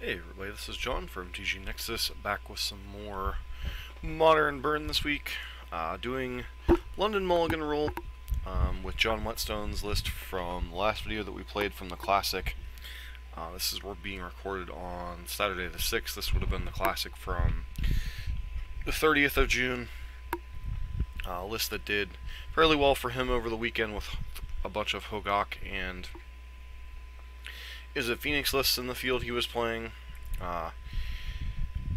Hey everybody, this is John from MTG Nexus, back with some more Modern Burn this week. Doing London Mulligan rule with John Whetstone's list from the last video that we played from the Classic. This is being recorded on Saturday the 6th. This would have been the Classic from the 30th of June. A list that did fairly well for him over the weekend with a bunch of Hogak and Phoenix lists in the field he was playing.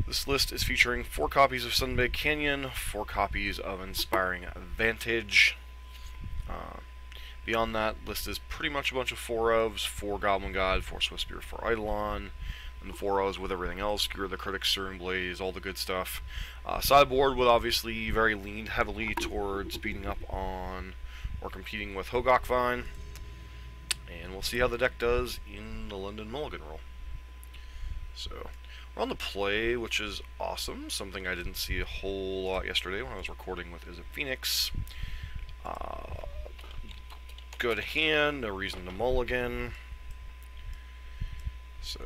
This list is featuring 4 copies of Sunbaked Canyon, 4 copies of Inspiring Vantage. Beyond that, list is pretty much a bunch of 4 ofs, 4 Goblin God, 4 Swiftspear, 4 Eidolon, and the 4 O's with everything else, Gear the Critic, Stern Blaze, all the good stuff. Sideboard would obviously very lean heavily towards beating up on or competing with Hogak Vine. And we'll see how the deck does in the London Mulligan roll. So, we're on the play, which is awesome. Something I didn't see a whole lot yesterday when I was recording with Phoenix. Good hand, no reason to mulligan. So,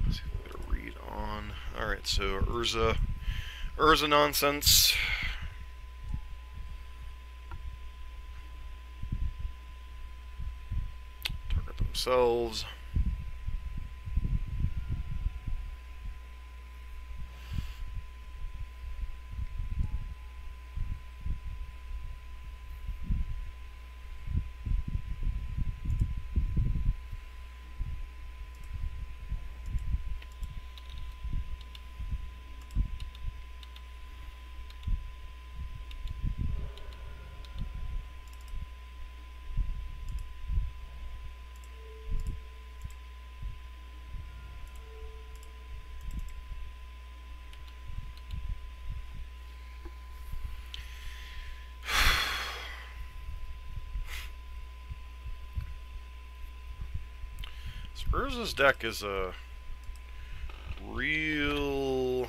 let's see if we get a read on. Alright, so Urza nonsense. Target themselves. Urza's deck is a real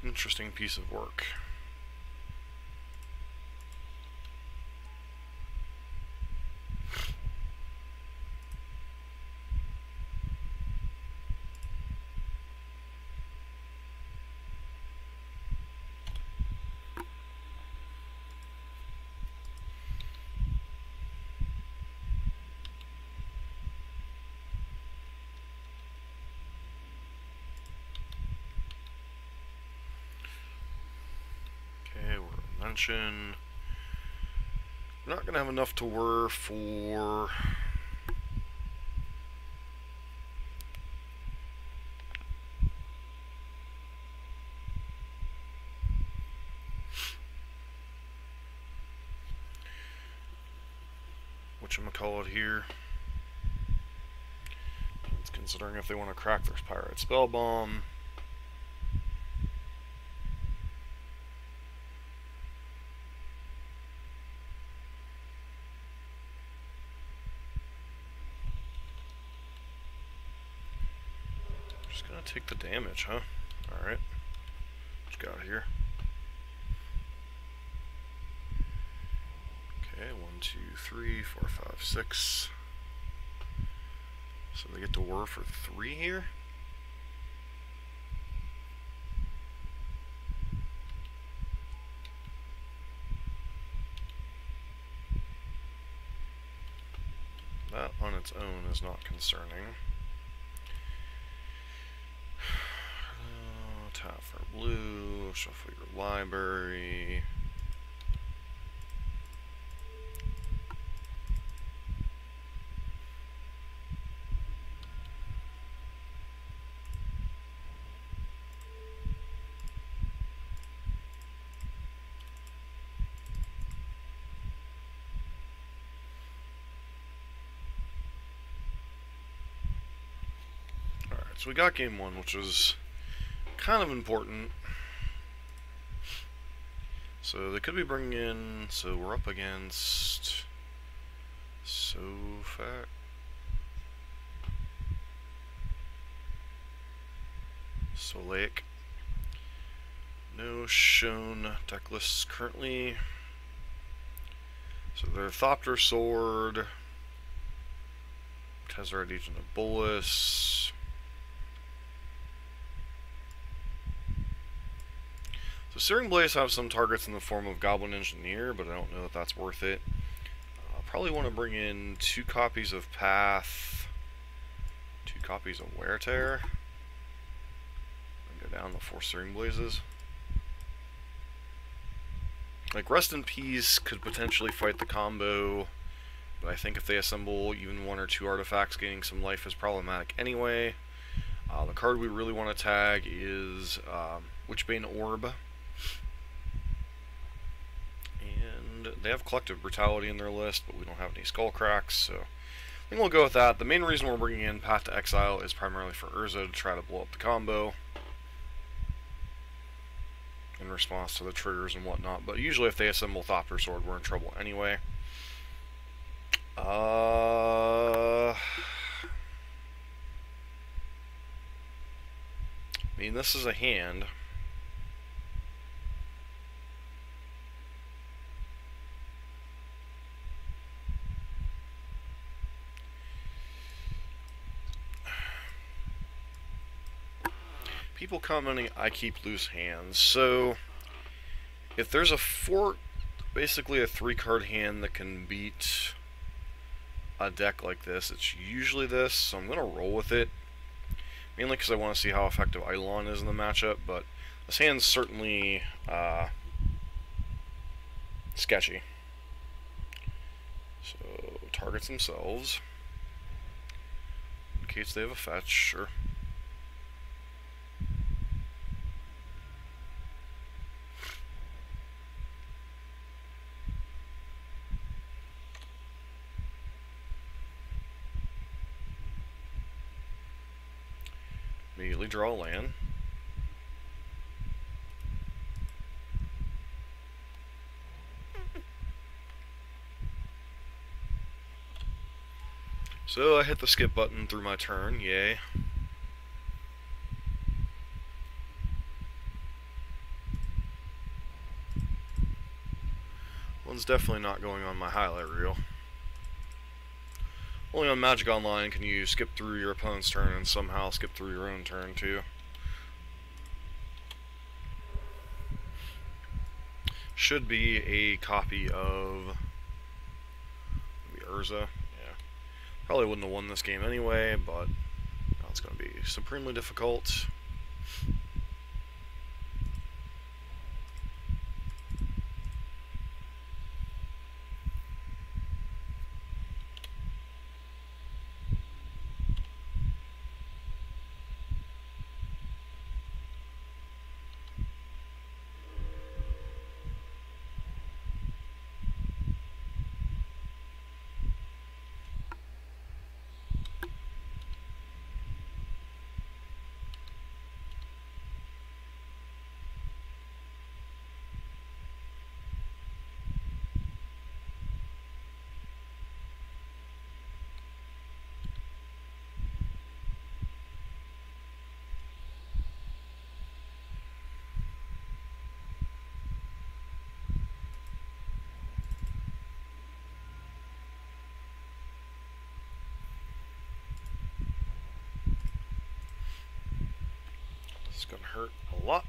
interesting piece of work. We're not going to have enough to whir for whatchamacallit here. It's considering if they want to crack their Pirate Spell Bomb. Just gonna take the damage, huh? Alright. What you got here? Okay, 1, 2, 3, 4, 5, 6. So they get to whir for 3 here? That on its own is not concerning. Tap for blue, shuffle your library. Alright, so we got game 1, which was kind of important. So they could be bringing in, so we're up against Sofak. Solaic. No shown deck lists currently. So they're Thopter Sword, Tezzeret Agent of Boros. So Searing Blaze have some targets in the form of Goblin Engineer, but I don't know if that's worth it. I'll probably want to bring in 2 copies of Path, 2 copies of Wear Tear, and go down the 4 Searing Blazes. Like, Rest in Peace could potentially fight the combo, but I think if they assemble even 1 or 2 artifacts, gaining some life is problematic anyway. The card we really want to tag is Witchbane Orb. And they have Collective Brutality in their list, but we don't have any Skull Cracks, so I think we'll go with that. The main reason we're bringing in Path to Exile is primarily for Urza to try to blow up the combo in response to the triggers and whatnot, but usually if they assemble Thopter Sword, we're in trouble anyway. I mean, this is a hand. People commenting, I keep loose hands. So, if there's a basically a 3-card hand that can beat a deck like this, it's usually this, so I'm going to roll with it. Mainly because I want to see how effective Eidolon is in the matchup, but this hand's certainly sketchy. So, targets themselves. In case they have a fetch, sure. Immediately draw a land. So I hit the skip button through my turn, yay. One's definitely not going on my highlight reel. Only on Magic Online can you skip through your opponent's turn and somehow skip through your own turn too. Should be a copy of maybe Urza. Yeah. Probably wouldn't have won this game anyway, but now it's going to be supremely difficult. It's going to hurt a lot.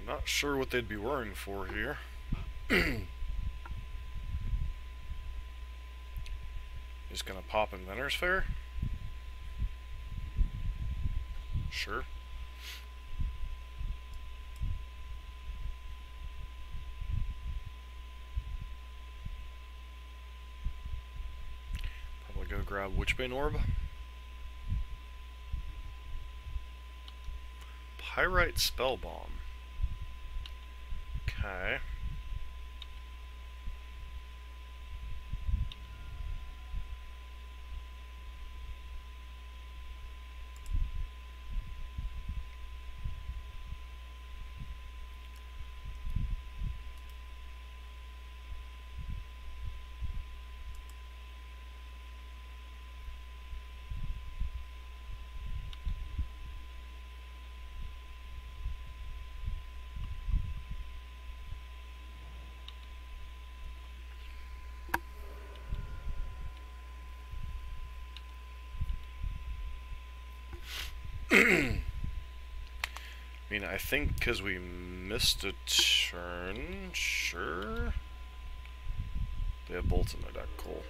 Not sure what they'd be worrying for here. Just gonna pop Inventor's Fair? Sure. Probably go grab Witchbane Orb. Pyrite Spellbomb. Okay. I mean, I think because we missed a turn, sure. They have bolts in their deck, cool.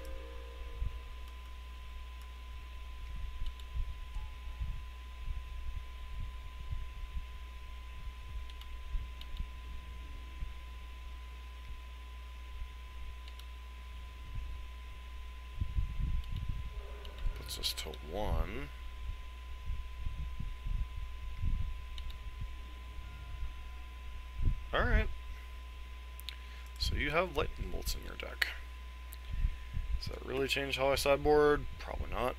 Puts us to 1. Alright. So you have lightning bolts in your deck. Does that really change how I sideboard? Probably not.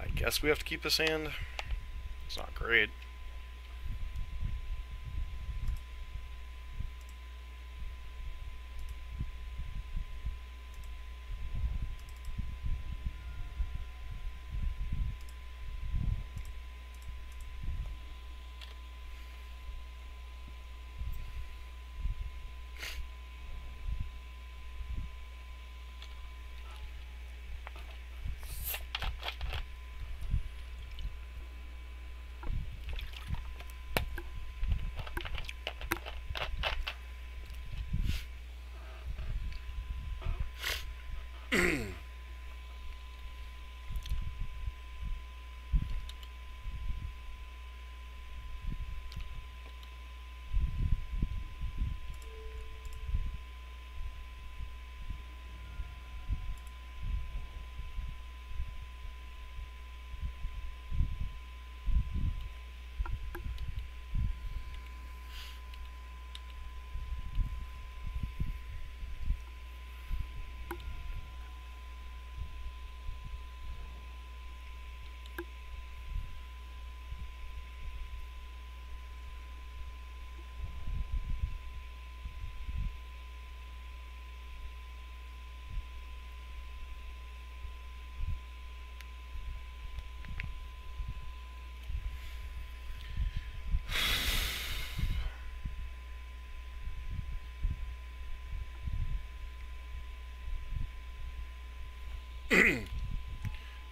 I guess we have to keep this hand. It's not great.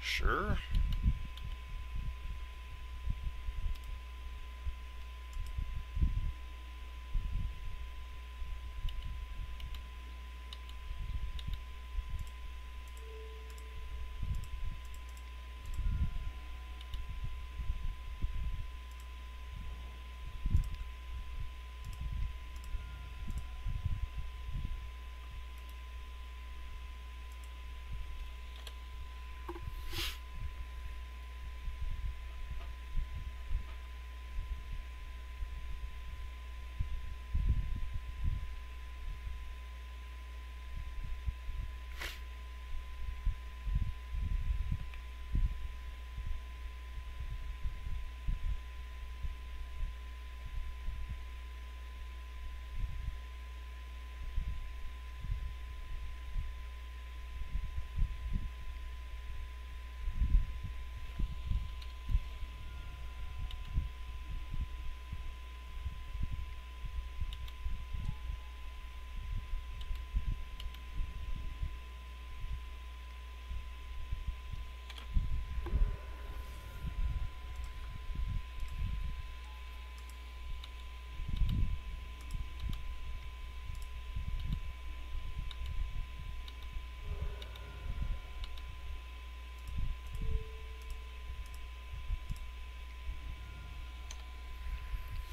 Sure.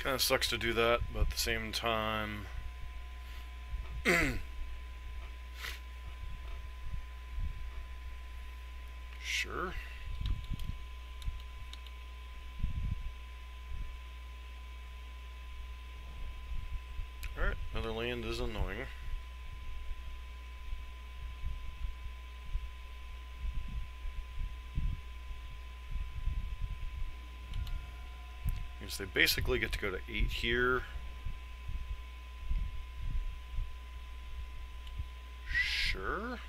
Kind of sucks to do that, but at the same time... Sure. Alright, another land is annoying. Means they basically get to go to 8 here. Sure.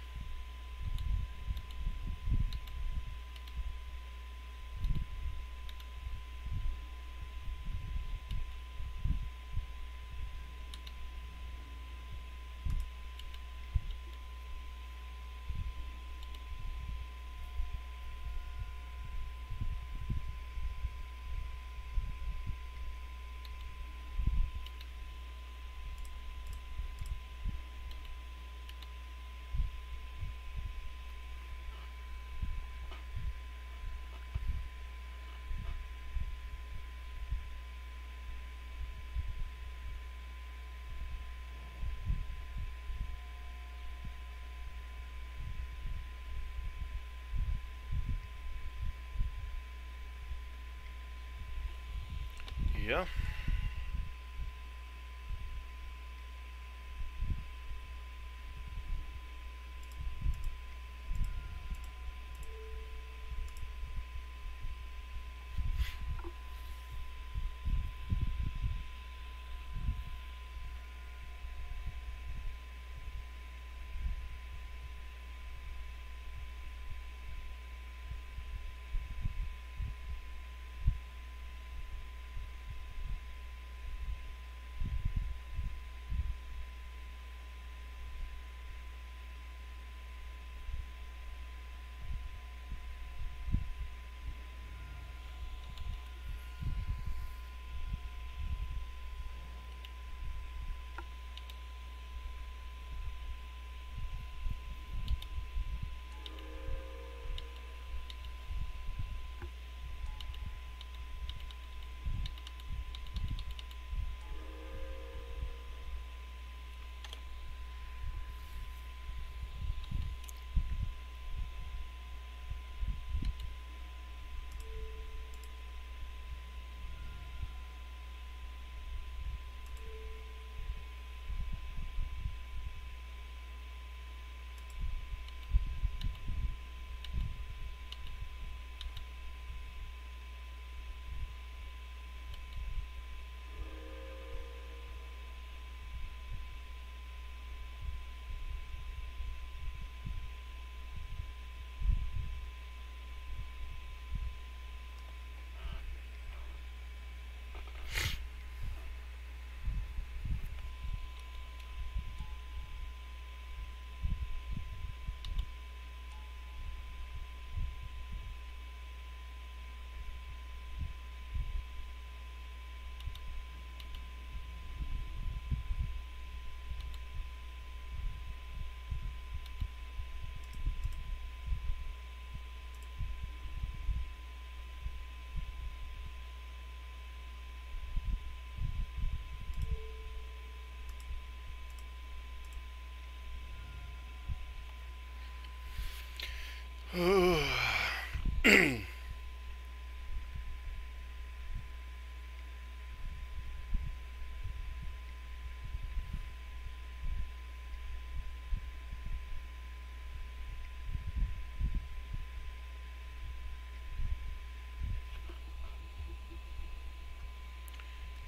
Yeah.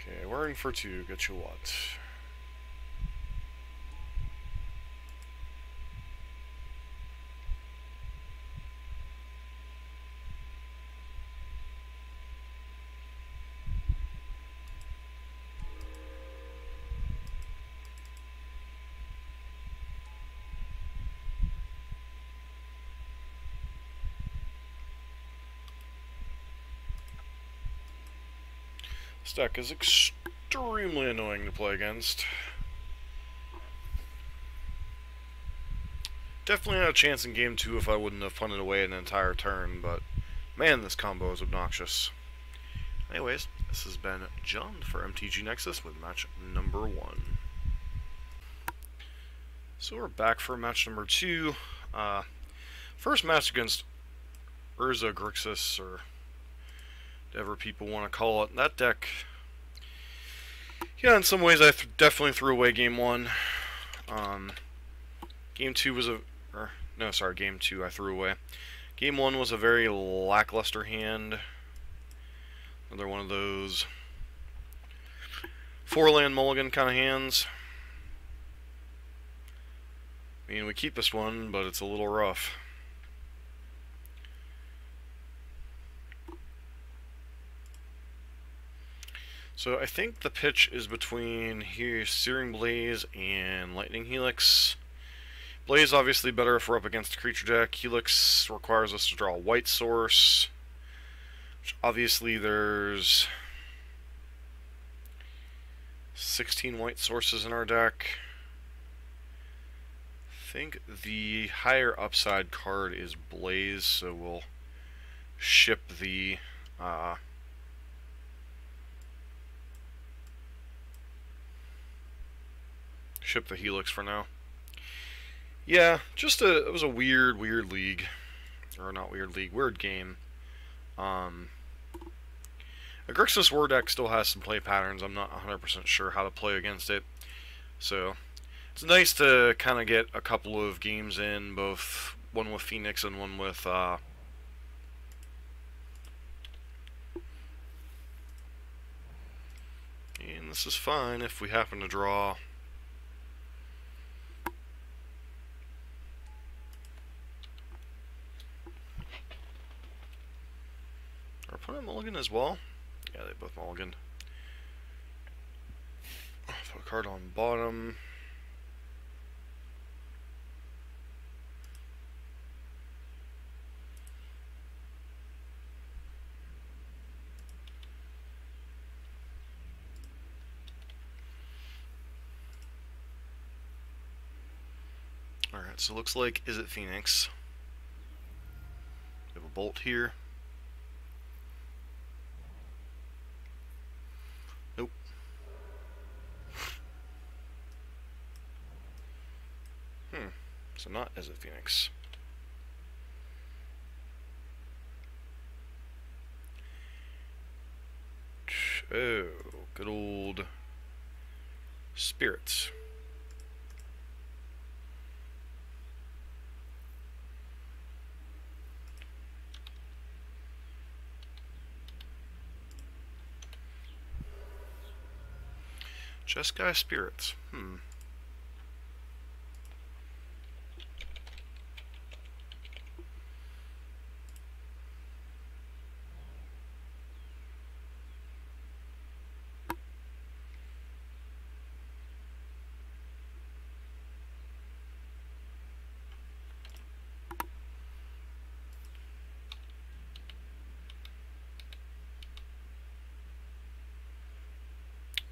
Okay, wearing for 2, get you what? This deck is extremely annoying to play against. Definitely had a chance in game 2 if I wouldn't have punted away an entire turn, but man, this combo is obnoxious. Anyways, This has been John for MTG Nexus with match number 1. So we're back for match number 2. First match against Urza Grixis, or whatever people want to call it. That deck, yeah, in some ways I definitely threw away game 1. Game 2 was game 2 I threw away. Game 1 was a very lackluster hand. Another one of those 4-land Mulligan kind of hands. I mean, we keep this one, but it's a little rough. So I think the pitch is between here Searing Blaze and Lightning Helix. Blaze obviously better if we're up against a creature deck. Helix requires us to draw a white source. Which obviously there's 16 white sources in our deck. I think the higher upside card is Blaze, so we'll ship the Helix for now. Yeah, it was a weird league. Or not weird league, weird game. A Grixis War deck still has some play patterns. I'm not 100% sure how to play against it. So, it's nice to kind of get a couple of games in, both one with Phoenix and one with, and this is fine if we happen to draw our opponent Mulligan as well. Yeah, they both Mulligan. Put a card on bottom. Alright, so it looks like, is it Phoenix? We have a bolt here. Nope. So not as a Phoenix. Oh, good old Spirits. Jeskai Spirits.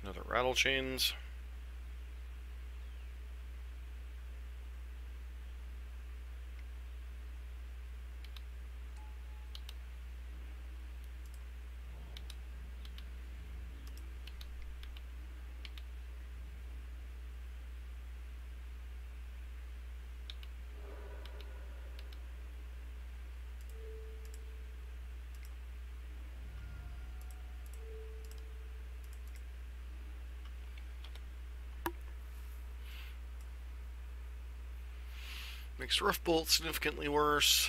Another Rattle Chains. Makes Rough Bolt significantly worse.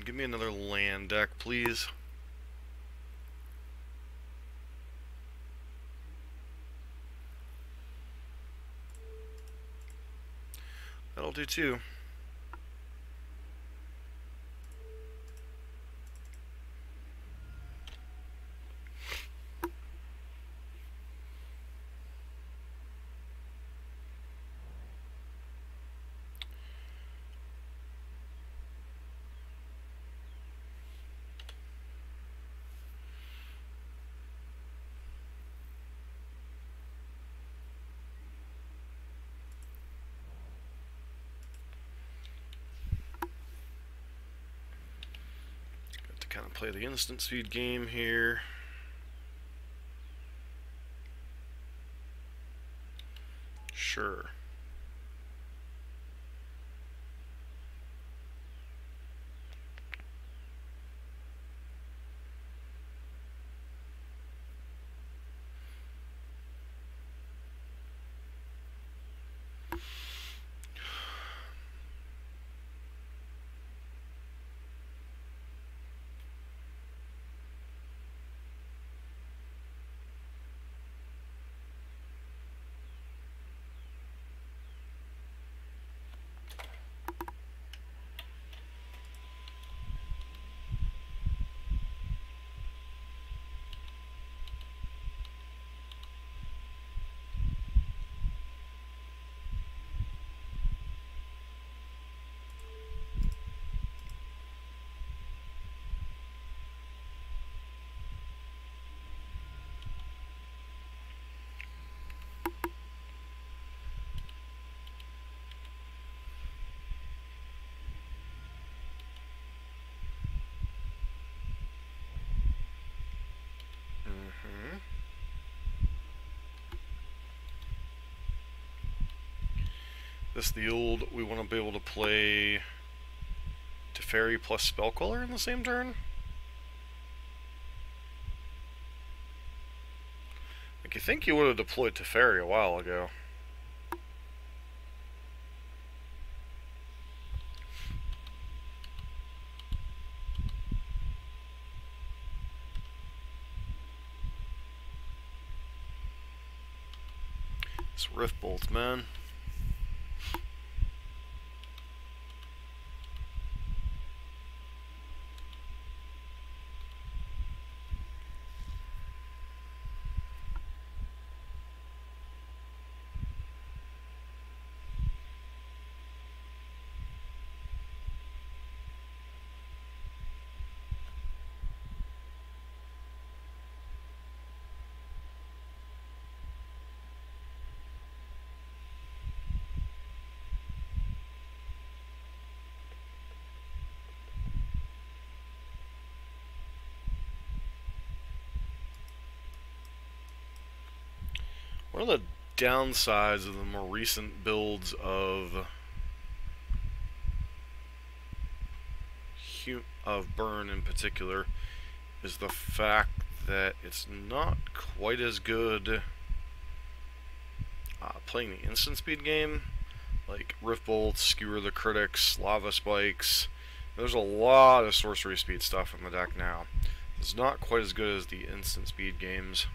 Give me another land deck, please. That'll do too. kind of play the instant speed game here. Sure. This the old, we want to be able to play Teferi plus Spellcaller in the same turn? Like, you think you would have deployed Teferi a while ago. It's Rift Bolts, man. One of the downsides of the more recent builds of Burn in particular is the fact that it's not quite as good playing the instant speed game, like Rift Bolts, Skewer the Critics, Lava Spikes. There's a lot of sorcery speed stuff in the deck now. It's not quite as good as the instant speed games.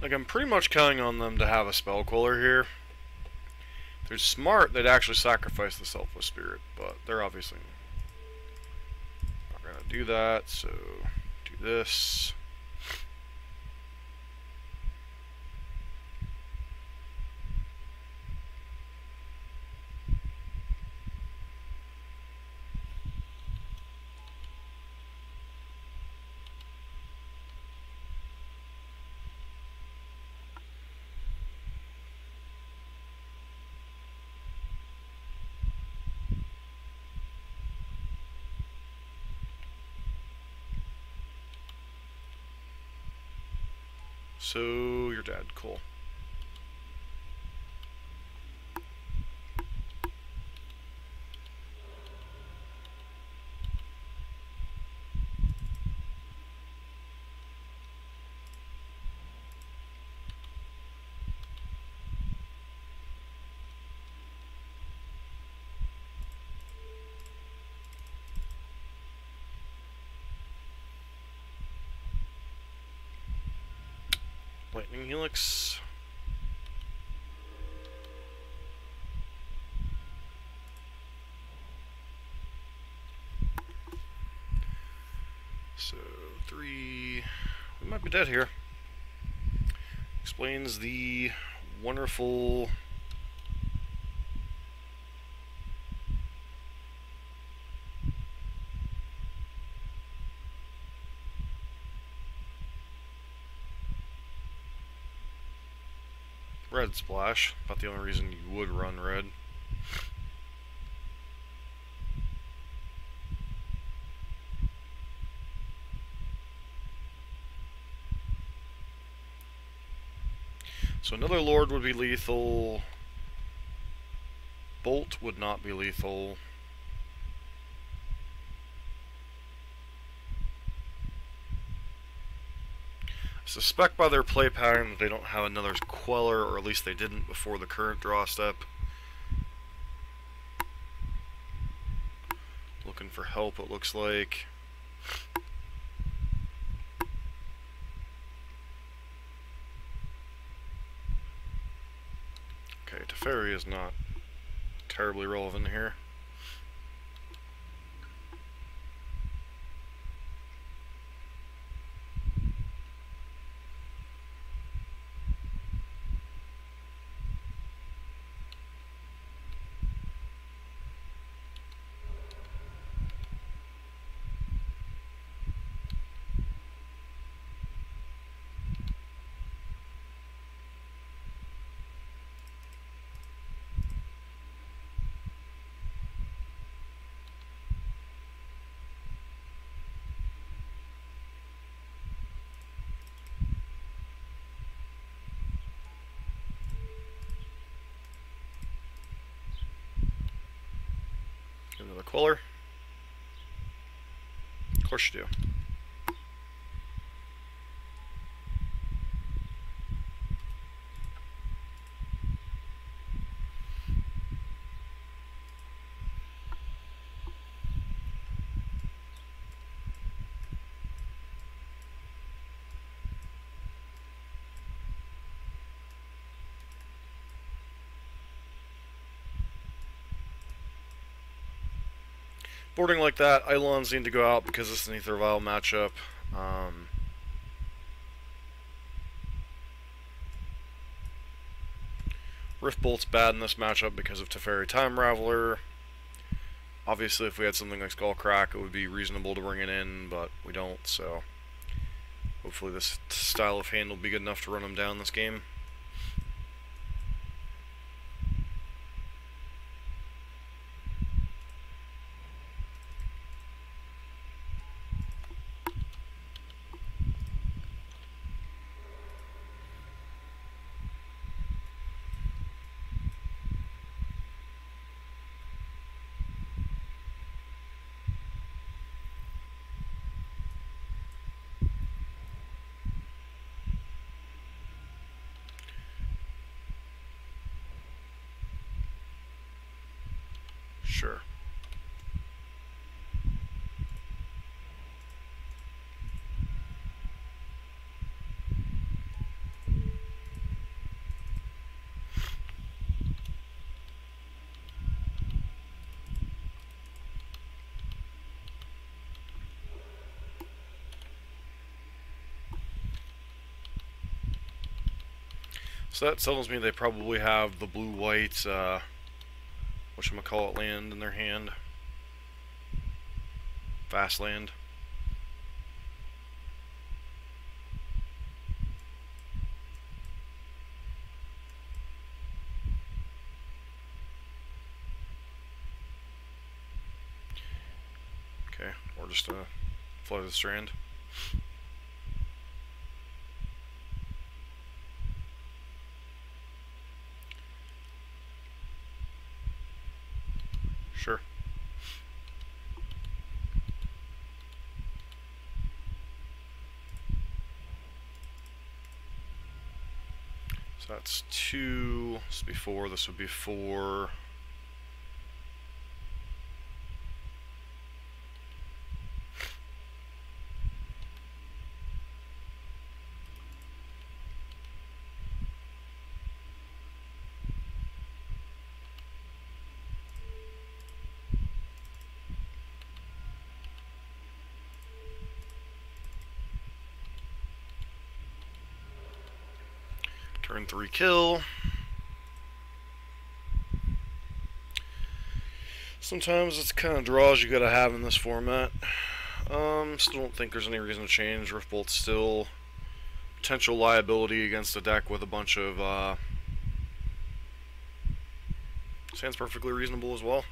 Like, I'm pretty much counting on them to have a Spellcaller here. If they're smart, they'd actually sacrifice the Selfless Spirit, but they're obviously not going to want to do that, so do this. So, you're dead. Cool. Lightning Helix. So, 3... We might be dead here. Explains the wonderful... red splash. About the only reason you would run red. So another Lord would be lethal. Bolt would not be lethal. I suspect by their play pattern that they don't have another Queller, or at least they didn't before the current draw step. Looking for help, it looks like. Okay, Teferi is not terribly relevant here. Another Queller. Of course you do. Boarding like that, Eidolons need to go out because it's an Aether Vial matchup. Rift Bolt's bad in this matchup because of Teferi Time Raveler. Obviously, if we had something like Skullcrack, it would be reasonable to bring it in, but we don't, so hopefully this style of hand will be good enough to run them down this game. Sure. So that tells me they probably have the blue-white, whatchamacallit land in their hand. Fast land. Okay, or just flood the strand. Sure. So that's 2. This would be 4. This would be 4. Turn 3 kill. Sometimes it's the kind of draws you gotta have in this format. Still don't think there's any reason to change. Riftbolt's still potential liability against a deck with a bunch of sounds perfectly reasonable as well.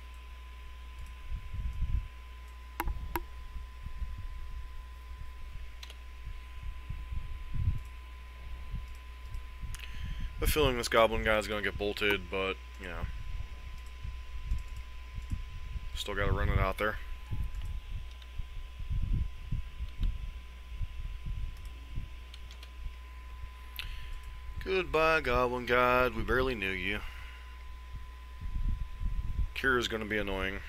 I have a feeling this goblin guy is going to get bolted, but, you know, still got to run it out there. Goodbye, goblin god. We barely knew you. Kira's going to be annoying.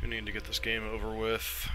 Do need to get this game over with.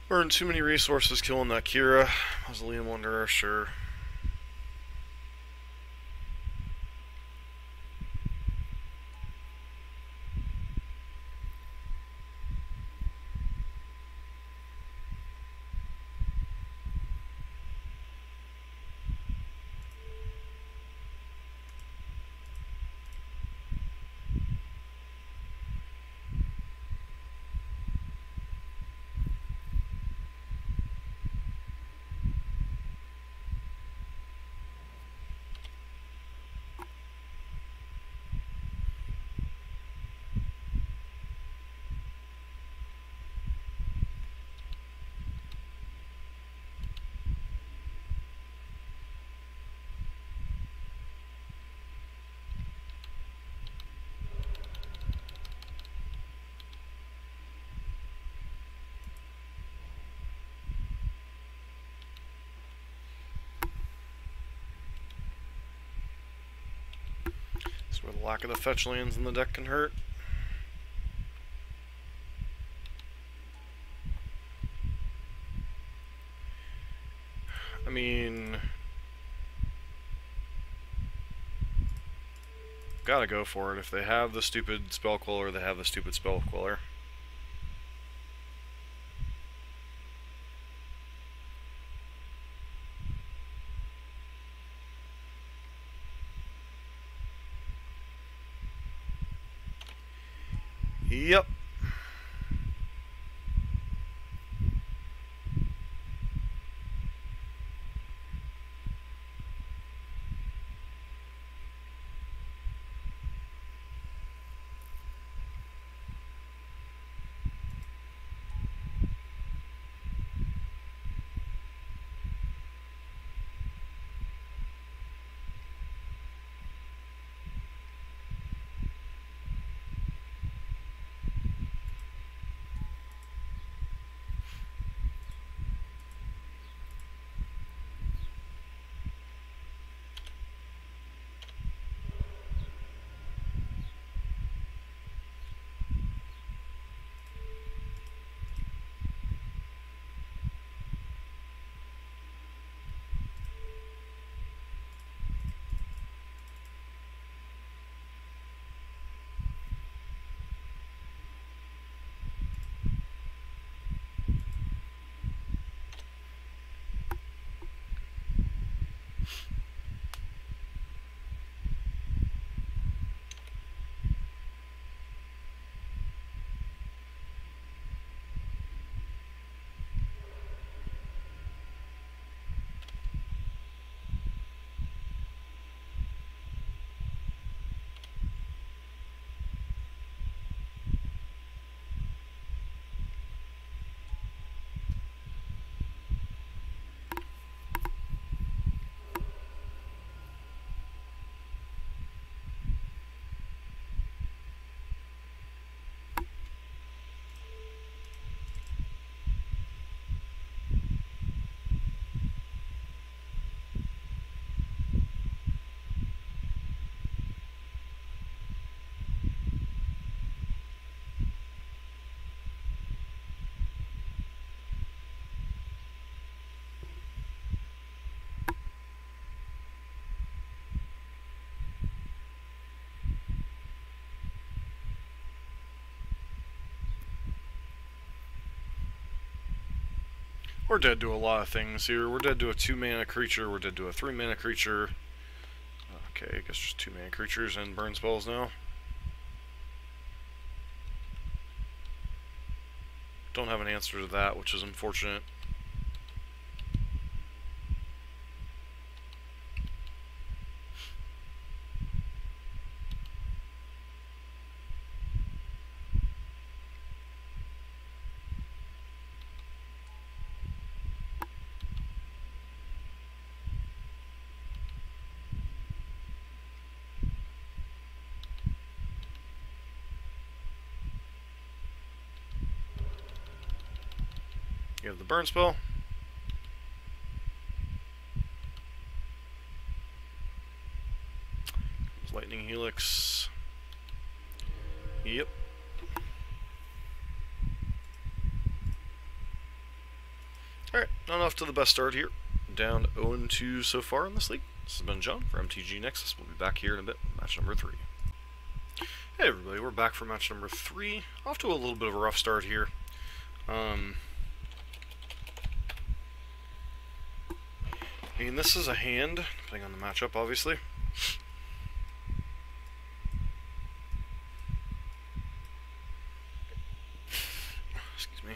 Burned too many resources killing that Kira. Mausoleum Wanderer, sure. where the lack of the fetch lands in the deck can hurt. I mean, gotta go for it. If they have the stupid Spell Queller, they have the stupid Spell Queller. Yep. We're dead to a lot of things here. We're dead to a 2-mana creature. We're dead to a 3-mana creature. Okay, I guess just 2-mana creatures and burn spells now. Don't have an answer to that, which is unfortunate. You have the burn spell. Lightning Helix. Yep. Alright, not enough to the best start here. Down 0-2 so far in this league. This has been John for MTG Nexus. We'll be back here in a bit with match number 3. Hey everybody, we're back for match number 3. Off to a little bit of a rough start here. I mean, this is a hand, depending on the matchup, obviously. Excuse me.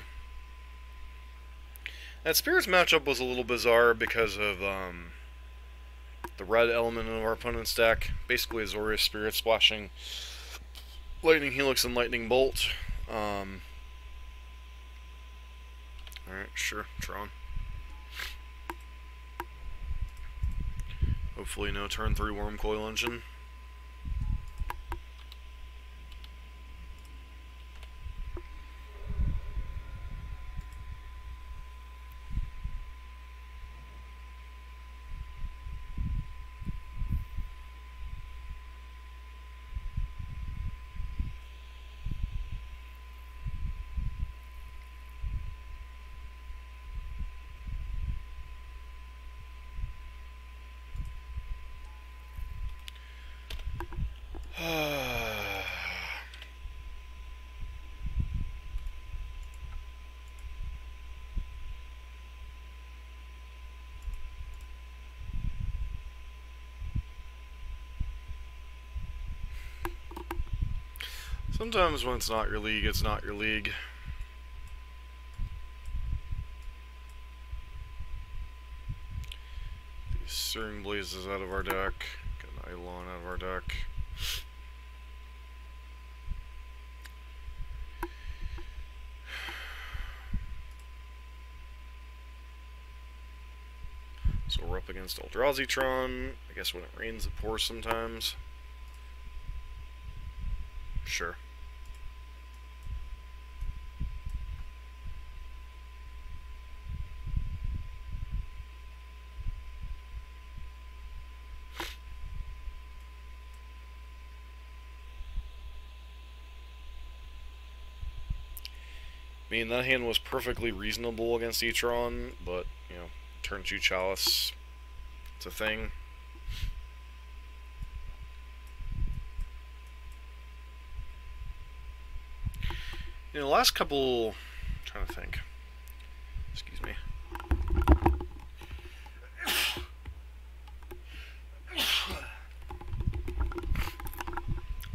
That Spirits matchup was a little bizarre because of the red element of our opponent's deck. Basically, Azorius Spirit splashing Lightning Helix and Lightning Bolt. Alright, sure, Tron. Hopefully no turn 3 Worm Coil Engine. Sometimes when it's not your league, it's not your league. These Searing Blazes out of our deck. Get an Eidolon out of our deck. So we're up against Eldrazi Tron. I guess when it rains, it pours sometimes. Sure. I mean, that hand was perfectly reasonable against E-Tron, but, you know, turn 2 Chalice, it's a thing. You know, the last couple... I'm trying to think. Excuse me.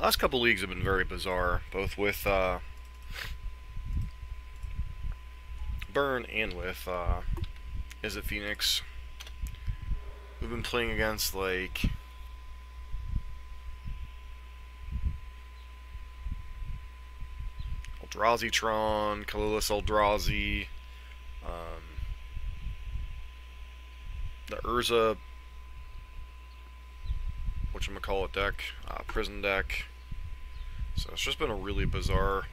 Last couple leagues have been very bizarre, both with Burn and with Is It Phoenix? We've been playing against like Eldrazi Tron, Kalilis Eldrazi, the Urza whatchamacallit deck, prison deck. So it's just been a really bizarre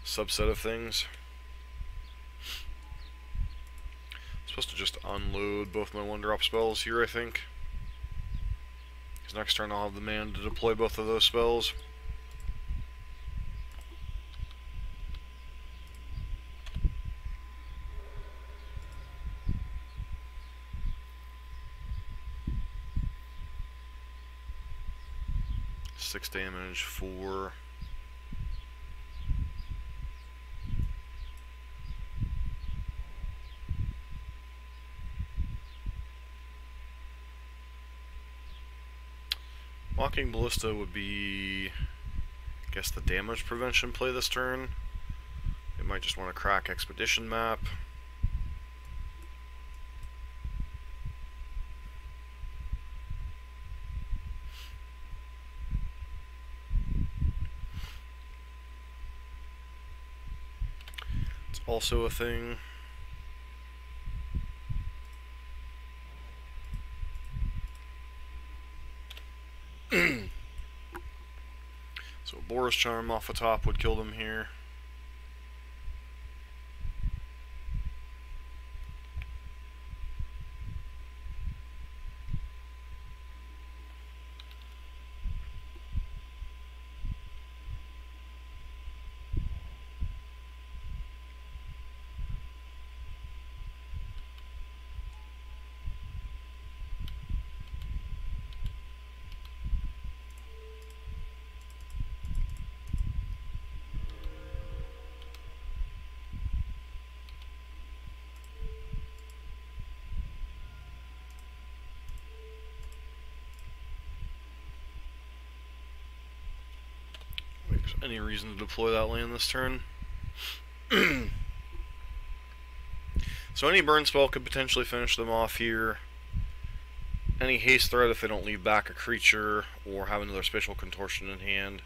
subset of things. I'm supposed to just unload both my 1-drop spells here, I think. Because next turn I'll have the mana to deploy both of those spells. Six damage, 4. Walking Ballista would be, I guess, the damage prevention play this turn. They might just want to crack Expedition Map. It's also a thing. So Boros Charm off the top would kill them here. Any reason to deploy that land this turn. So any burn spell could potentially finish them off here. Any haste threat if they don't leave back a creature or have another spatial contortion in hand.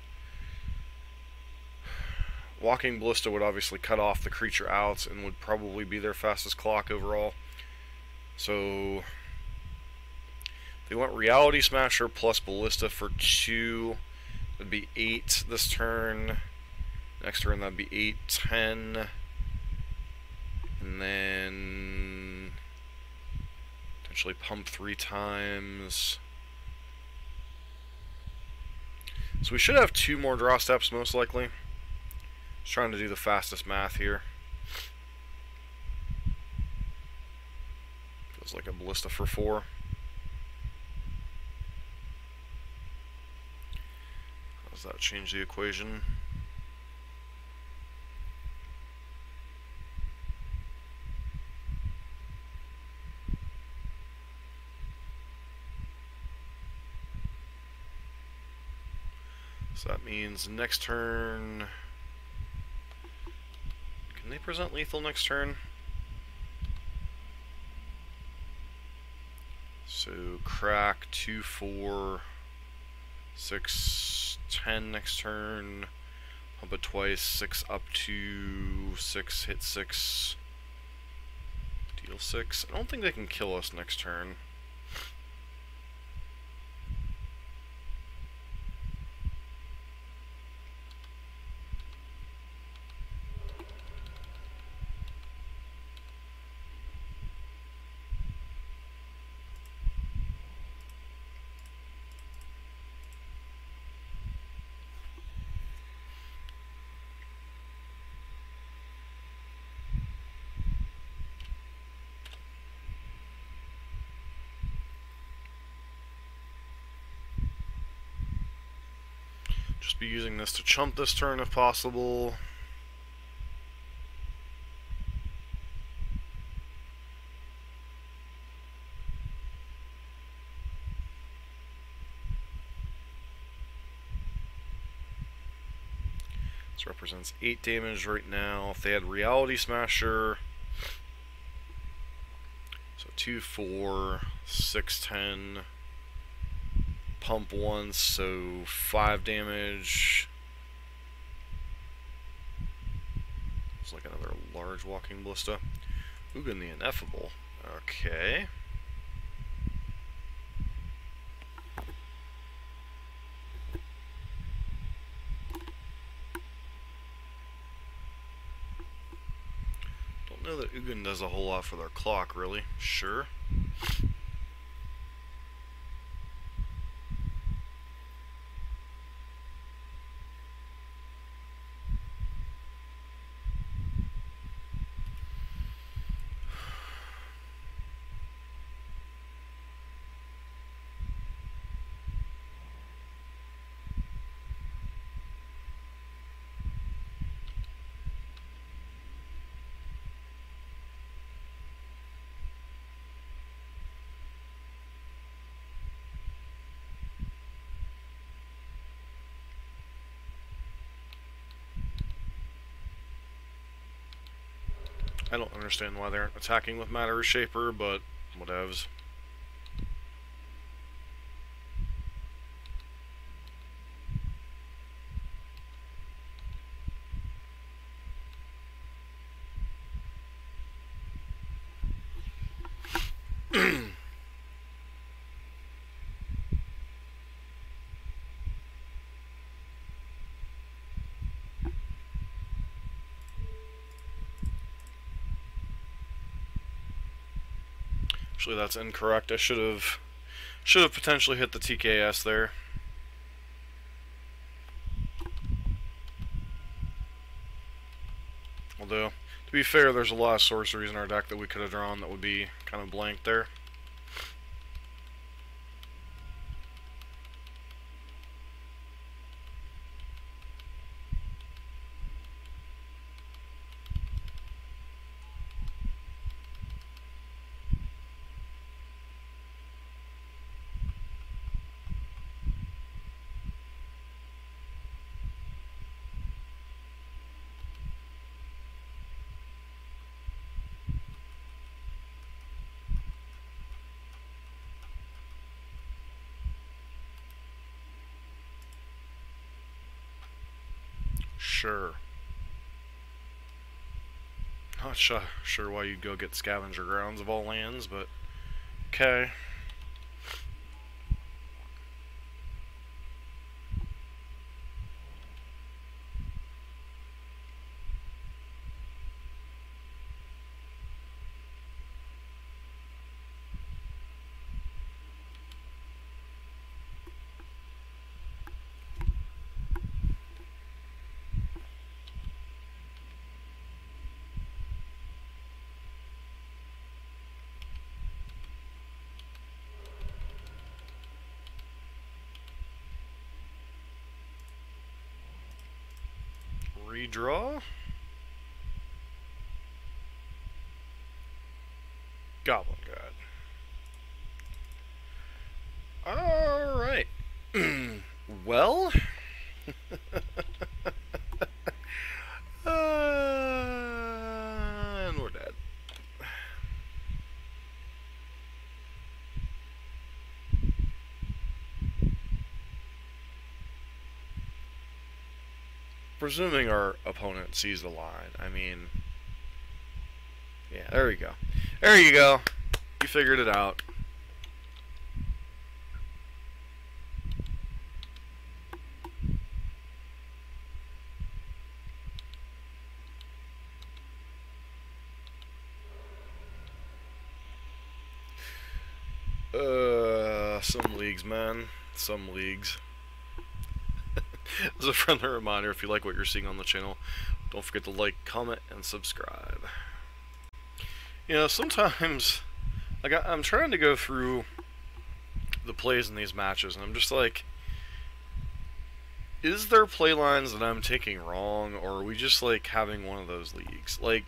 Walking Ballista would obviously cut off the creature outs and would probably be their fastest clock overall. So they went Reality Smasher plus Ballista for 2. That'd be 8 this turn. Next turn that'd be 8, 10. And then potentially pump 3 times. So we should have 2 more draw steps most likely. Just trying to do the fastest math here. Feels like a Ballista for 4. Does that change the equation? So that means next turn... Can they present lethal next turn? So crack 2, 4, 6, 10 next turn. Pump it twice, 6 up to 6, hit 6, deal 6. I don't think they can kill us next turn. Just be using this to chump this turn if possible. This represents 8 damage right now. If they had Reality Smasher, so 2, 4, 6, 10. Pump once, so 5 damage. It's like another large walking ballista. Ugin the Ineffable. Okay. Don't know that Ugin does a whole lot for their clock, really. Sure. I don't understand why they're attacking with Matter Shaper, but whatevs. Actually, that's incorrect. I should have potentially hit the TKS there. Although, to be fair, there's a lot of sorceries in our deck that we could have drawn that would be kind of blank there. Sure. Not sure why you'd go get Scavenger Grounds of all lands, but okay. Redraw. Goblin God. Alright. Well. And we're dead. Presuming our opponent sees the line. I mean, yeah, there we go. There you go. You figured it out. Some leagues, man. Some leagues. As a friendly reminder, if you like what you're seeing on the channel, don't forget to like, comment, and subscribe. You know, sometimes, like, I'm trying to go through the plays in these matches, and I'm just like, is there play lines that I'm taking wrong, or are we just, like, having one of those leagues? Like,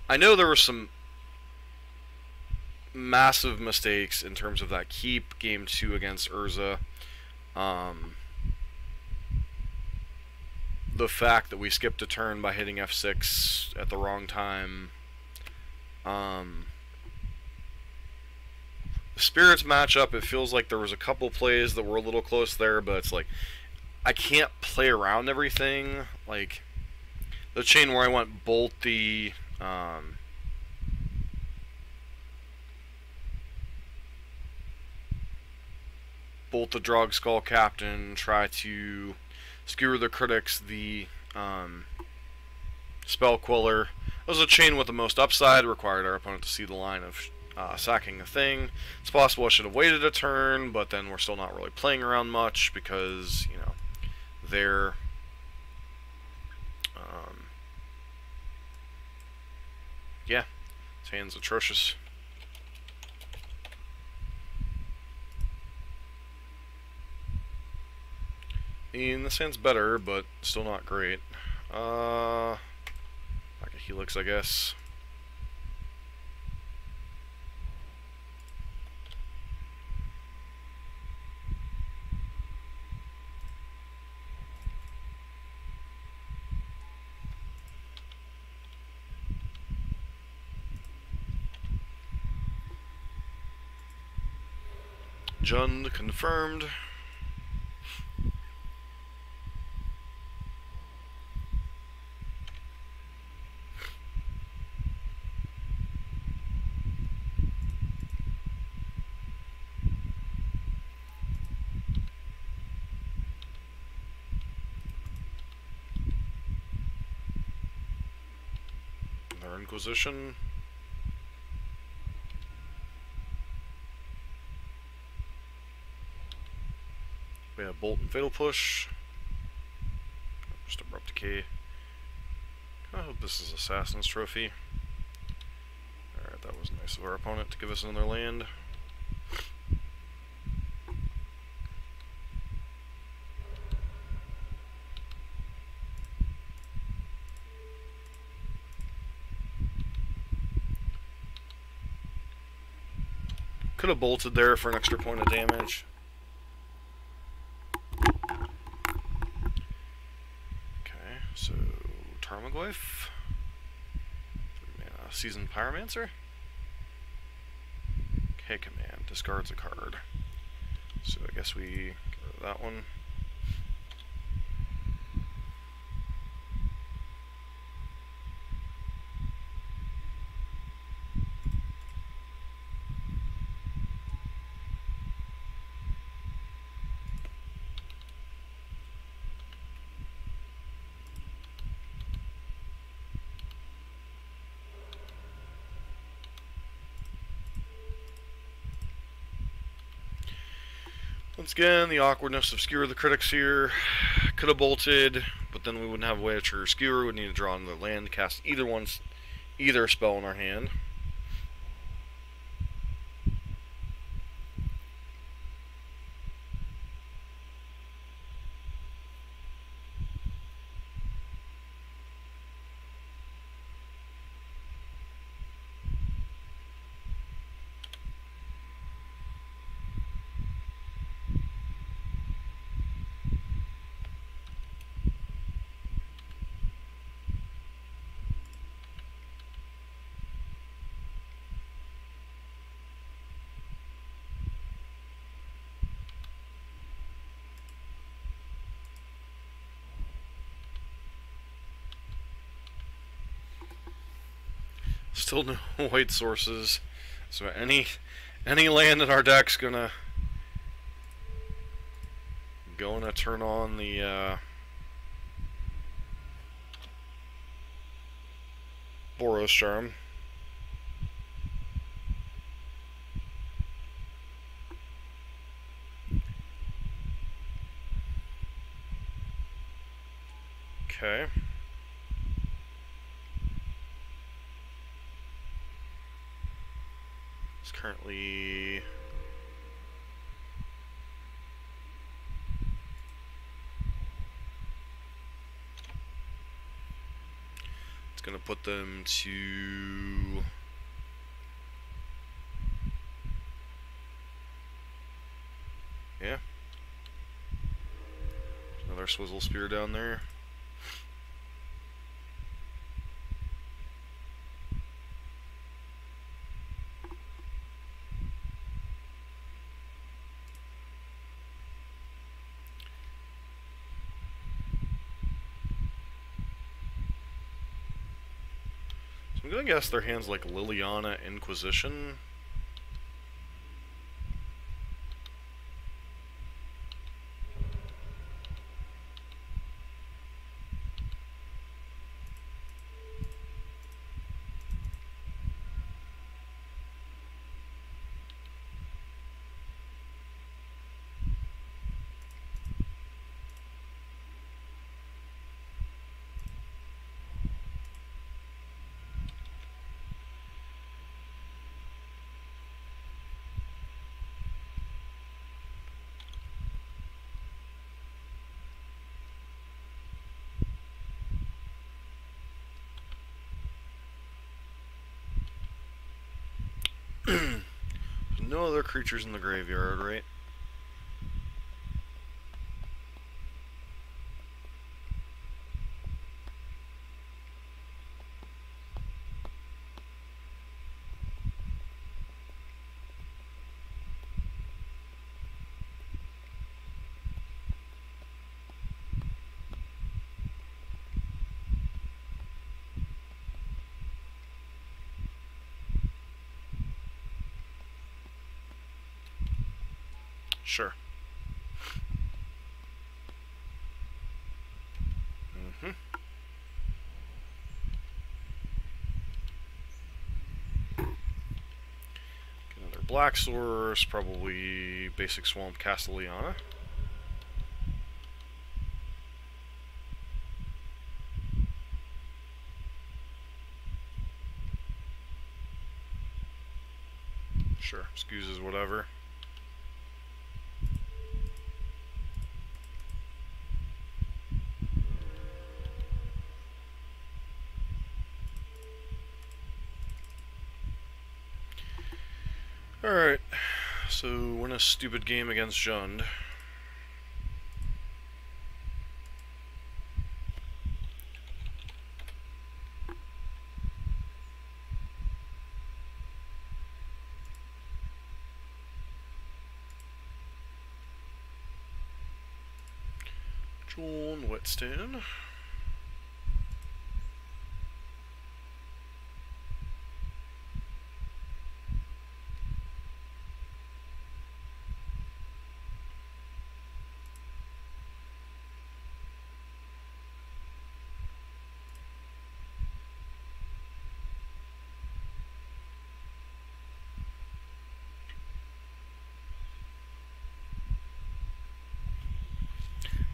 I know there were some massive mistakes in terms of that keep game 2 against Urza. The fact that we skipped a turn by hitting F6 at the wrong time. The Spirits matchup, it feels like there was a couple plays that were a little close there, but it's like, I can't play around everything. Like, the chain where I went bolt the, Drog Skull Captain, try to skewer the critics, the Spell Queller. It was a chain with the most upside, required our opponent to see the line of sacking the thing. It's possible I should have waited a turn, but then we're still not really playing around much because, you know, they're yeah, his hand's atrocious. I mean, this hand's better, but still not great. Like a Helix, I guess. Jund confirmed. Our Inquisition. We have Bolt and Fatal Push. Just Abrupt Decay. I hope this is Assassin's Trophy. Alright, that was nice of our opponent to give us another land. Could have bolted there for an extra point of damage. Okay, so Tarmogoyf. Seasoned Pyromancer. Okay, command. Discards a card. So I guess we get rid of that one. Once again, the awkwardness of Skewer the Critics here. Could have bolted, but then we wouldn't have a way to trigger Skewer. We would need to draw another land to cast either spell in our hand. Still no white sources. So any land in our deck's gonna turn on the Boros charm. Okay. It's currently gonna put them to yeah. There's another Swizzle Spear down there. I'm gonna guess their hand's like Liliana Inquisition. No other creatures in the graveyard, right? Sure. Another black source, probably basic swamp Castellana. Sure, excuses whatever. Alright, so win a stupid game against Jund. John Whetstone.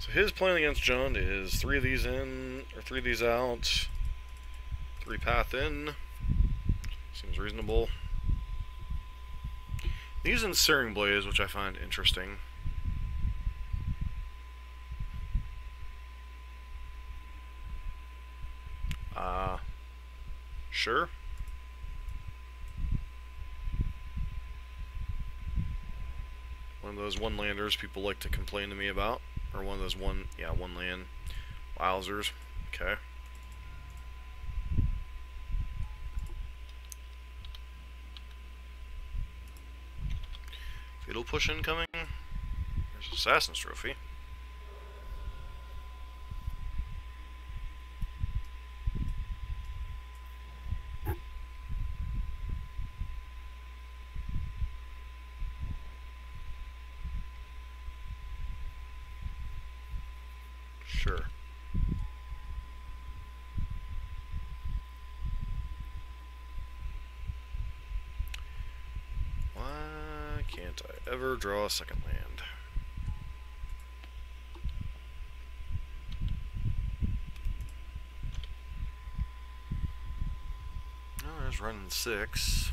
So his plan against Jund is 3 of these in, or 3 of these out, 3 path in. Seems reasonable. He's in Searing Blaze, which I find interesting. Sure. One of those one-landers people like to complain to me about. Or one of those one land. Wowzers. Okay. Fatal Push incoming. There's Assassin's Trophy. Sure. Why can't I ever draw a second land? Oh, there's running 6.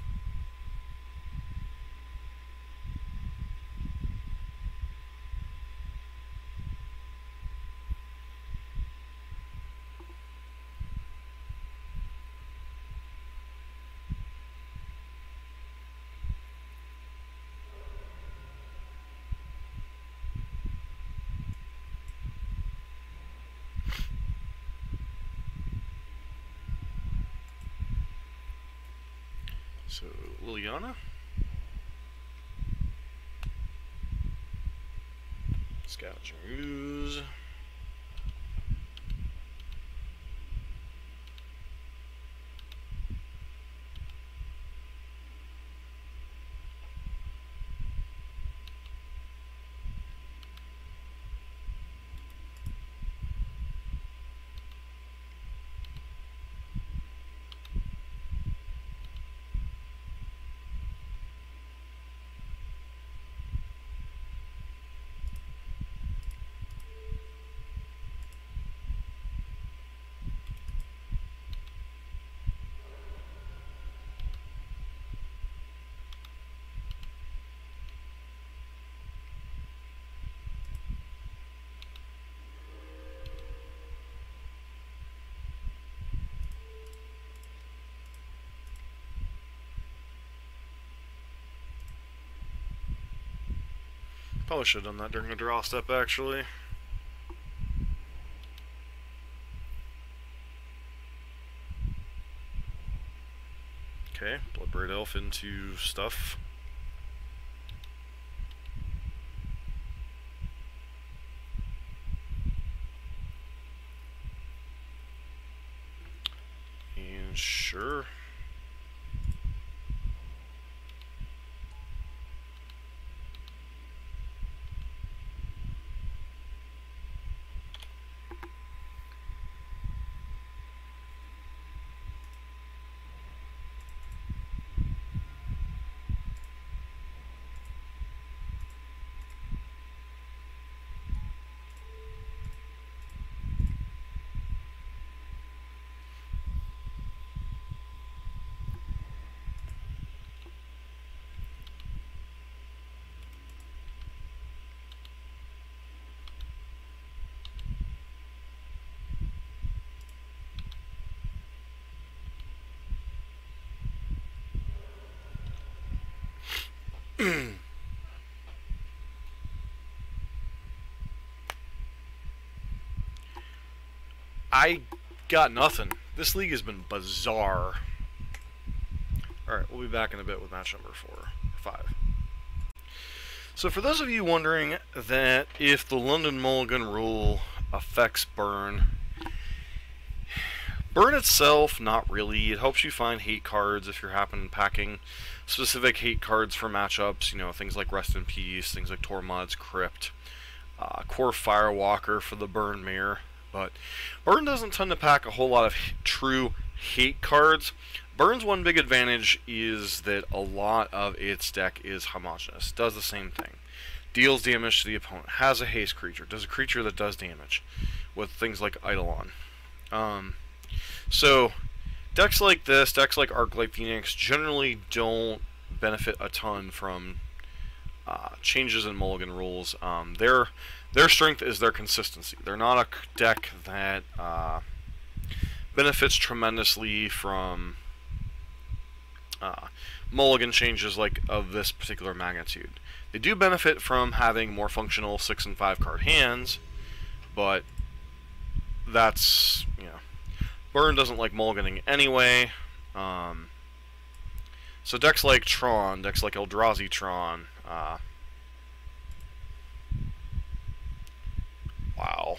So, Liliana. Scavenging Ooze. Probably should have done that during the draw step, actually. Okay, Bloodbraid Elf into stuff. And sure. I got nothing. This league has been bizarre. Alright, we'll be back in a bit with match number 5. So for those of you wondering that if the London Mulligan rule affects Burn, Burn itself, not really. It helps you find hate cards if you're packing specific hate cards for matchups, you know, things like Rest in Peace, things like Tormod's Crypt, Core Firewalker for the Burn Mirror. But Burn doesn't tend to pack a whole lot of true hate cards. Burn's one big advantage is that a lot of its deck is homogeneous. Does the same thing. Deals damage to the opponent. Has a haste creature. Does a creature that does damage. With things like Eidolon. So, decks like this, decks like Arclight Phoenix, generally don't benefit a ton from changes in Mulligan rules. Their strength is their consistency. They're not a deck that benefits tremendously from Mulligan changes like of this particular magnitude. They do benefit from having more functional 6 and 5 card hands, but that's, you know, Burn doesn't like mulliganing anyway. So decks like Tron, decks like Eldrazi Tron, wow.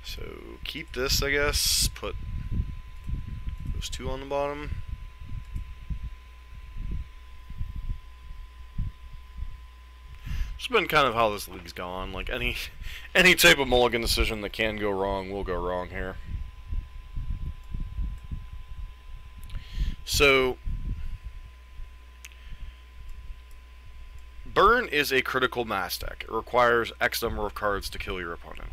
So keep this, I guess. Put those 2 on the bottom. It's been kind of how this league's gone. Like any type of mulligan decision that can go wrong will go wrong here. So Burn is a critical mass deck. It requires X number of cards to kill your opponent.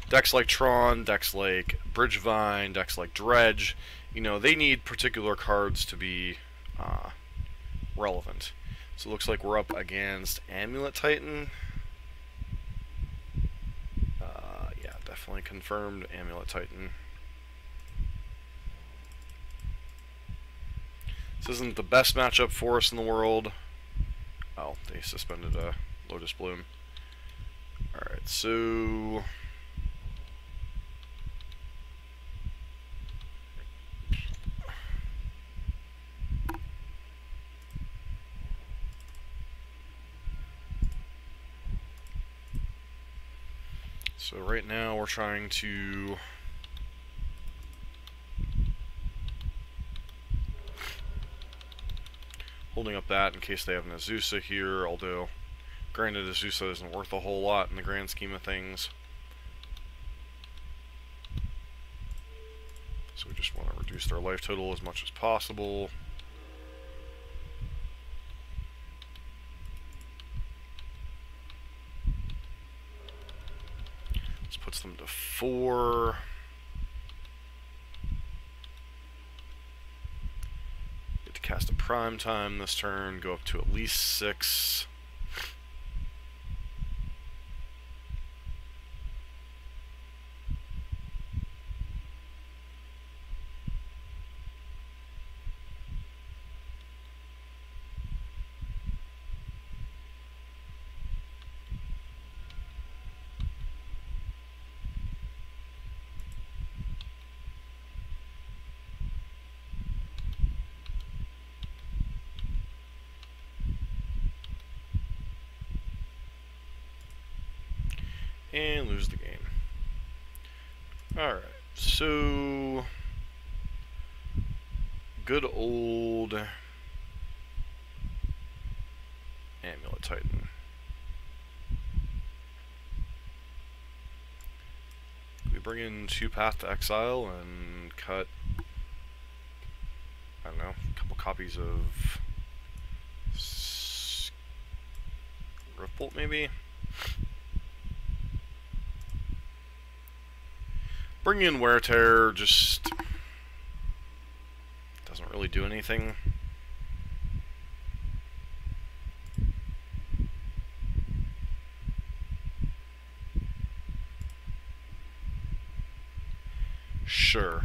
Decks like Tron, decks like Bridgevine, decks like Dredge, you know, they need particular cards to be relevant. So it looks like we're up against Amulet Titan. Yeah, definitely confirmed Amulet Titan. This isn't the best matchup for us in the world. Oh, they suspended a Lotus Bloom. Alright, so right now we're trying to holding up that in case they have an Azusa here, although granted Azusa isn't worth a whole lot in the grand scheme of things. So we just want to reduce their life total as much as possible. This puts them to 4. Get to cast a prime time this turn, go up to at least 6. And lose the game. Alright, so good old Amulet Titan. We bring in 2 Path to Exile and cut, I don't know, a couple copies of Riftbolt maybe? Bringing in Wear Tear just doesn't really do anything. Sure.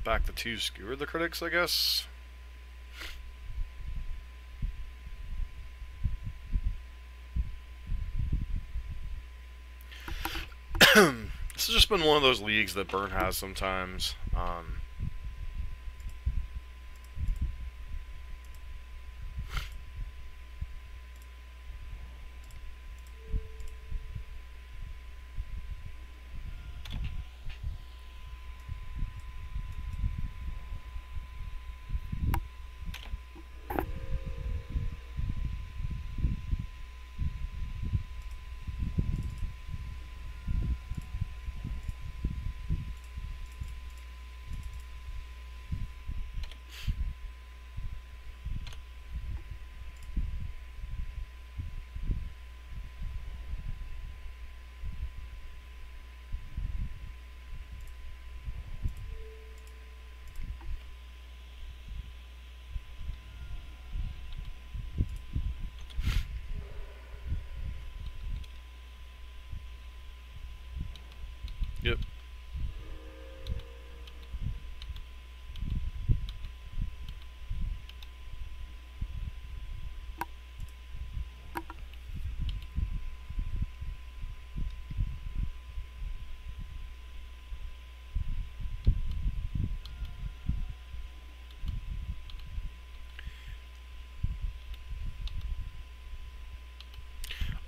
Back the 2 Skewer the Critics, I guess. This has just been one of those leagues that Burn has sometimes.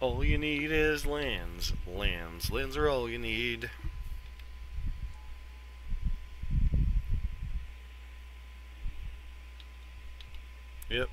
All you need is lands. Lands are all you need. Yep.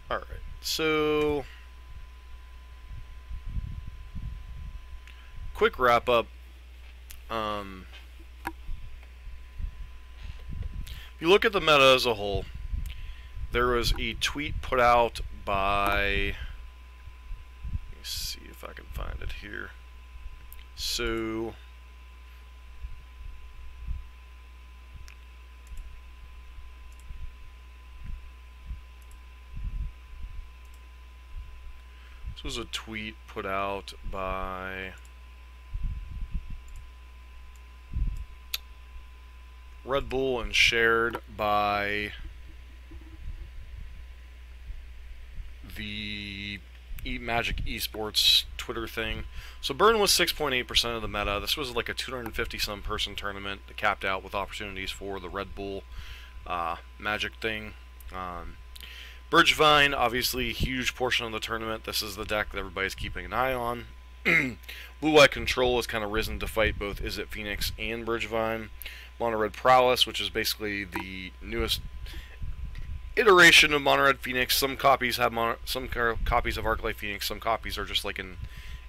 Alright, so quick wrap up. If you look at the meta as a whole, there was a tweet put out by, let me see if I can find it here. So this was a tweet put out by Red Bull and shared by the Magic Esports Twitter thing. So Burn was 6.8% of the meta. This was like a 250 some person tournament that capped out with opportunities for the Red Bull Magic thing. Bridgevine, obviously a huge portion of the tournament. This is the deck that everybody's keeping an eye on. Blue-White Control has kind of risen to fight both Izzet Phoenix and Bridgevine. Mono Red Prowess, which is basically the newest iteration of Mono Red Phoenix. Some copies have copies of Arclight Phoenix. Some copies are just like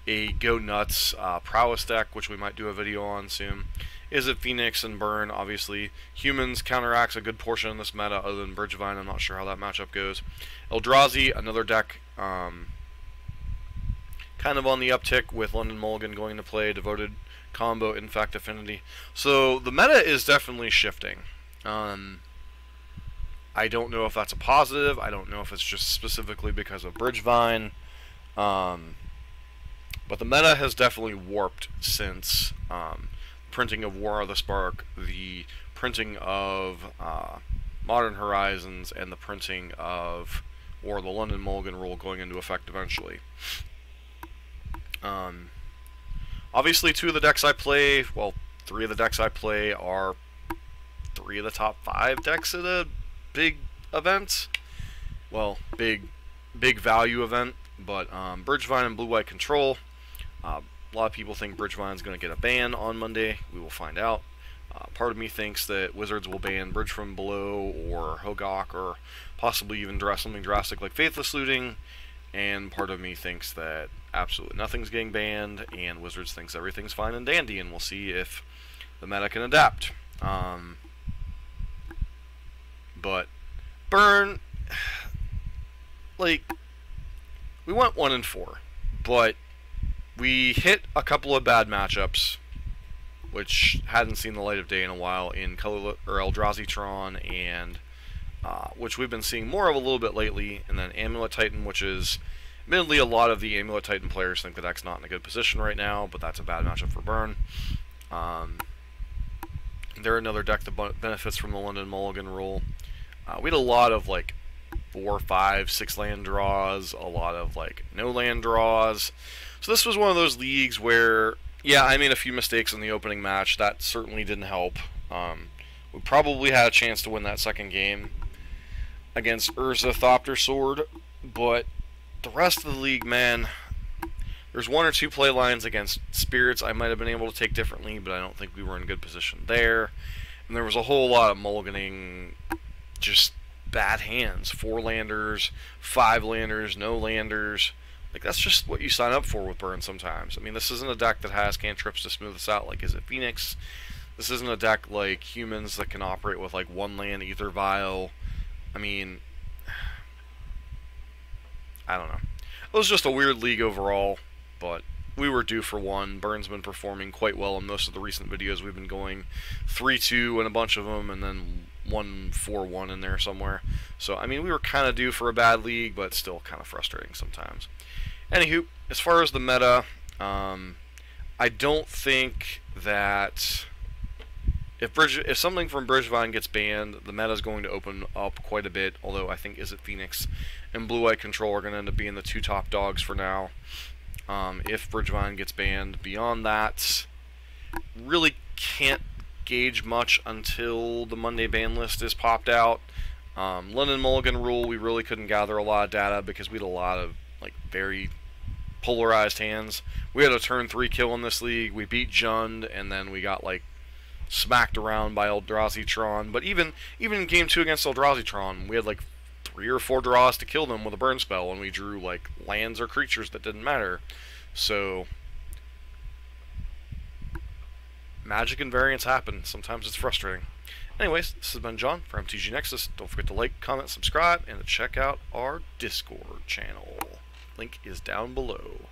a Go Nuts Prowess deck, which we might do a video on soon. Izzet Phoenix and Burn, obviously. Humans counteracts a good portion of this meta, other than Bridgevine. I'm not sure how that matchup goes. Eldrazi, another deck kind of on the uptick with London Mulligan going into play. Devoted combo, in fact, Affinity. So the meta is definitely shifting. I don't know if that's a positive. I don't know if it's just specifically because of Bridgevine. But the meta has definitely warped since printing of War of the Spark, the printing of Modern Horizons, and the printing of War of the London Mulligan rule going into effect eventually. Obviously, two of the decks I play, well, three of the decks I play are three of the top 5 decks at a big event. Well, big value event. But Bridgevine and Blue-White Control. A lot of people think Bridgevine's going to get a ban on Monday. We will find out. Part of me thinks that Wizards will ban Bridge from Below or Hogok, or possibly even something drastic like Faithless Looting. And part of me thinks that absolutely nothing's getting banned, and Wizards thinks everything's fine and dandy, and we'll see if the meta can adapt. But Burn, like, we went 1-4, but we hit a couple of bad matchups, which hadn't seen the light of day in a while, in Eldrazi Tron, and which we've been seeing more of a little bit lately, and then Amulet Titan, which is, admittedly, a lot of the Amulet Titan players think the deck's not in a good position right now, but that's a bad matchup for Burn. They're another deck that benefits from the London Mulligan rule. We had a lot of, like, 4, 5, 6 land draws, a lot of, like, no land draws. So this was one of those leagues where, yeah, I made a few mistakes in the opening match. That certainly didn't help. We probably had a chance to win that second game against Urza Thopter Sword, but the rest of the league, man, there's 1 or 2 play lines against Spirits I might have been able to take differently, but I don't think we were in good position there. And there was a whole lot of mulliganing, just bad hands. 4 landers, 5 landers, no landers. Like, that's just what you sign up for with Burn sometimes. I mean, this isn't a deck that has cantrips to smooth this out like Izzet Phoenix. This isn't a deck like humans that can operate with like one land Ether Vial. I mean, I don't know. It was just a weird league overall, but we were due for one. Burn's been performing quite well in most of the recent videos. We've been going 3-2 in a bunch of them, and then 1-4-1 in there somewhere. So, I mean, we were kind of due for a bad league, but still kind of frustrating sometimes. Anywho, as far as the meta, I don't think that if something from Bridgevine gets banned, the meta is going to open up quite a bit, although I think Izzet Phoenix and Blue-White Control are going to end up being the two top dogs for now. If Bridgevine gets banned. Beyond that, really can't gauge much until the Monday ban list is popped out. London Mulligan rule, we really couldn't gather a lot of data because we had a lot of like very polarized hands. We had a turn 3 kill in this league. We beat Jund, and then we got like smacked around by Eldrazi Tron. But even in game 2 against Eldrazi Tron, we had like 3 or 4 draws to kill them with a burn spell, and we drew like lands or creatures that didn't matter. So magic and variance happen. Sometimes it's frustrating. Anyways, this has been John from MTG Nexus. Don't forget to like, comment, subscribe, and to check out our Discord channel. Link is down below.